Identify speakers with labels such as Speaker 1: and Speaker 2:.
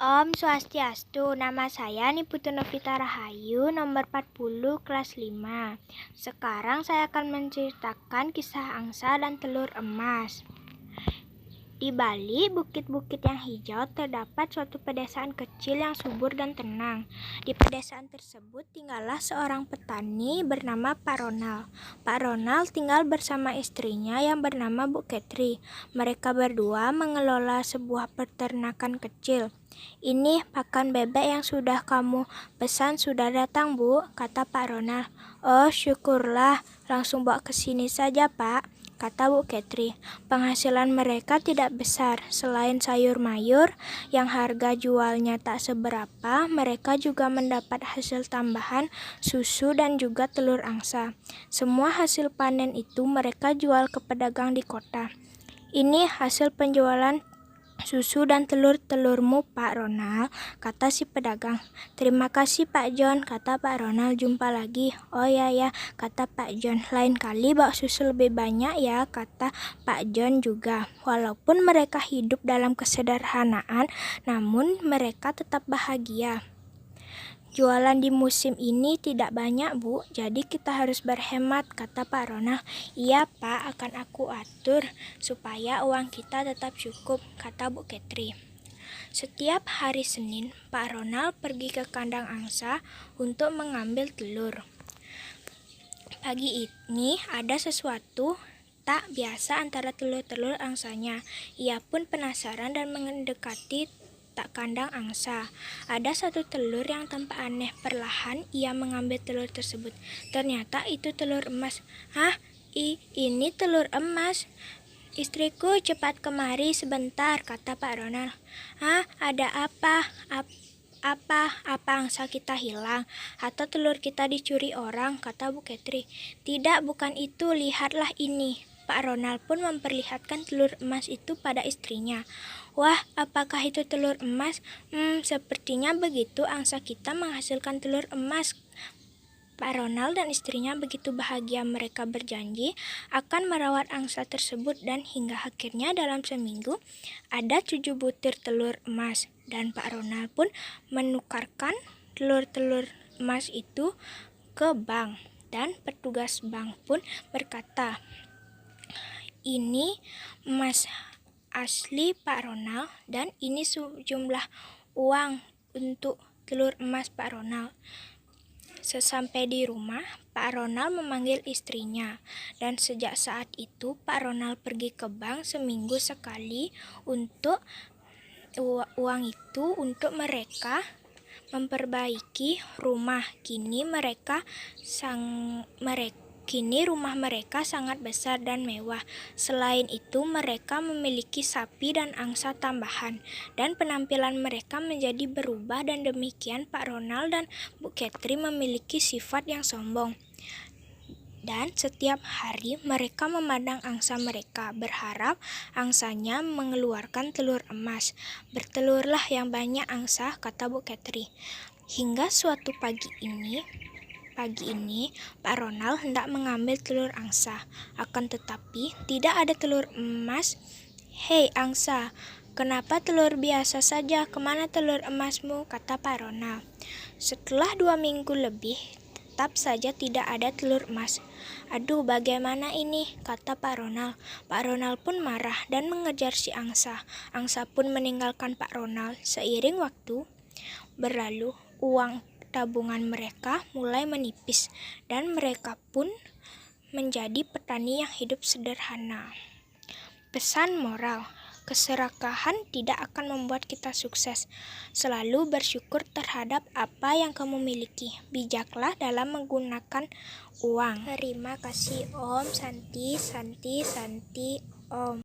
Speaker 1: Om Swastiastu, nama saya Niputu Novita Rahayu, nomor 40, kelas 5. Sekarang saya akan menceritakan kisah angsa dan telur emas. Di balik bukit-bukit yang hijau terdapat suatu pedesaan kecil yang subur dan tenang. Di pedesaan tersebut tinggallah seorang petani bernama Pak Ronald. Pak Ronald tinggal bersama istrinya yang bernama Bu Ketri. Mereka berdua mengelola sebuah peternakan kecil. "Ini pakan bebek yang sudah kamu pesan sudah datang, Bu," kata Pak Ronald. "Oh, syukurlah, langsung bawa ke sini saja, Pak," kata Bu Ketri. Penghasilan mereka tidak besar. Selain sayur mayur yang harga jualnya tak seberapa, mereka juga mendapat hasil tambahan susu dan juga telur angsa. Semua hasil panen itu mereka jual ke pedagang di kota. "Ini hasil penjualan susu dan telur-telurmu, Pak Ronald," kata si pedagang. "Terima kasih, Pak John," kata Pak Ronald. "Jumpa lagi." "Oh ya, kata Pak John. "Lain kali bawa susu lebih banyak ya," kata Pak John juga. Walaupun mereka hidup dalam kesederhanaan, namun mereka tetap bahagia. "Jualan di musim ini tidak banyak, Bu, jadi kita harus berhemat," kata Pak Ronald. "Iya, Pak, akan aku atur supaya uang kita tetap cukup," kata Bu Ketri. Setiap hari Senin, Pak Ronald pergi ke kandang angsa untuk mengambil telur. Pagi ini ada sesuatu tak biasa antara telur-telur angsanya. Ia pun penasaran dan mendekati kandang angsa. Ada satu telur yang tampak aneh. Perlahan ia mengambil telur tersebut. Ternyata itu telur emas. "Hah? Ini telur emas? Istriku, cepat kemari sebentar," kata Pak Ronald. "Hah? Ada apa? Apa angsa kita hilang? Atau telur kita dicuri orang?" kata Bu Ketri. "Tidak, bukan itu. Lihatlah ini." Pak Ronald pun memperlihatkan telur emas itu pada istrinya. "Wah, apakah itu telur emas? Sepertinya begitu angsa kita menghasilkan telur emas." Pak Ronald dan istrinya begitu bahagia. Mereka berjanji akan merawat angsa tersebut dan hingga akhirnya dalam seminggu ada 7 butir telur emas. Dan Pak Ronald pun menukarkan telur-telur emas itu ke bank. Dan petugas bank pun berkata, "Ini emas asli Pak Ronald dan ini sejumlah uang untuk telur emas Pak Ronald." Sesampai di rumah, Pak Ronald memanggil istrinya, dan sejak saat itu Pak Ronald pergi ke bank seminggu sekali untuk uang itu untuk mereka memperbaiki rumah. Kini rumah mereka sangat besar dan mewah. Selain itu, mereka memiliki sapi dan angsa tambahan, dan penampilan mereka menjadi berubah, dan demikian Pak Ronald dan Bu Ketri memiliki sifat yang sombong. Dan setiap hari mereka memandang angsa mereka, berharap angsanya mengeluarkan telur emas. "Bertelurlah yang banyak angsa," kata Bu Ketri. Hingga suatu pagi ini Pak Ronald hendak mengambil telur angsa. Akan tetapi tidak ada telur emas. "Hei angsa, kenapa telur biasa saja? Kemana telur emasmu?" kata Pak Ronald. Setelah 2 minggu lebih, tetap saja tidak ada telur emas. "Aduh, bagaimana ini?" kata Pak Ronald. Pak Ronald pun marah dan mengejar si angsa. Angsa pun meninggalkan Pak Ronald. Seiring waktu berlalu, uang tabungan mereka mulai menipis, dan mereka pun menjadi petani yang hidup sederhana. Pesan moral: keserakahan tidak akan membuat kita sukses. Selalu bersyukur terhadap apa yang kamu miliki. Bijaklah dalam menggunakan uang. Terima kasih Om. Santi, Om.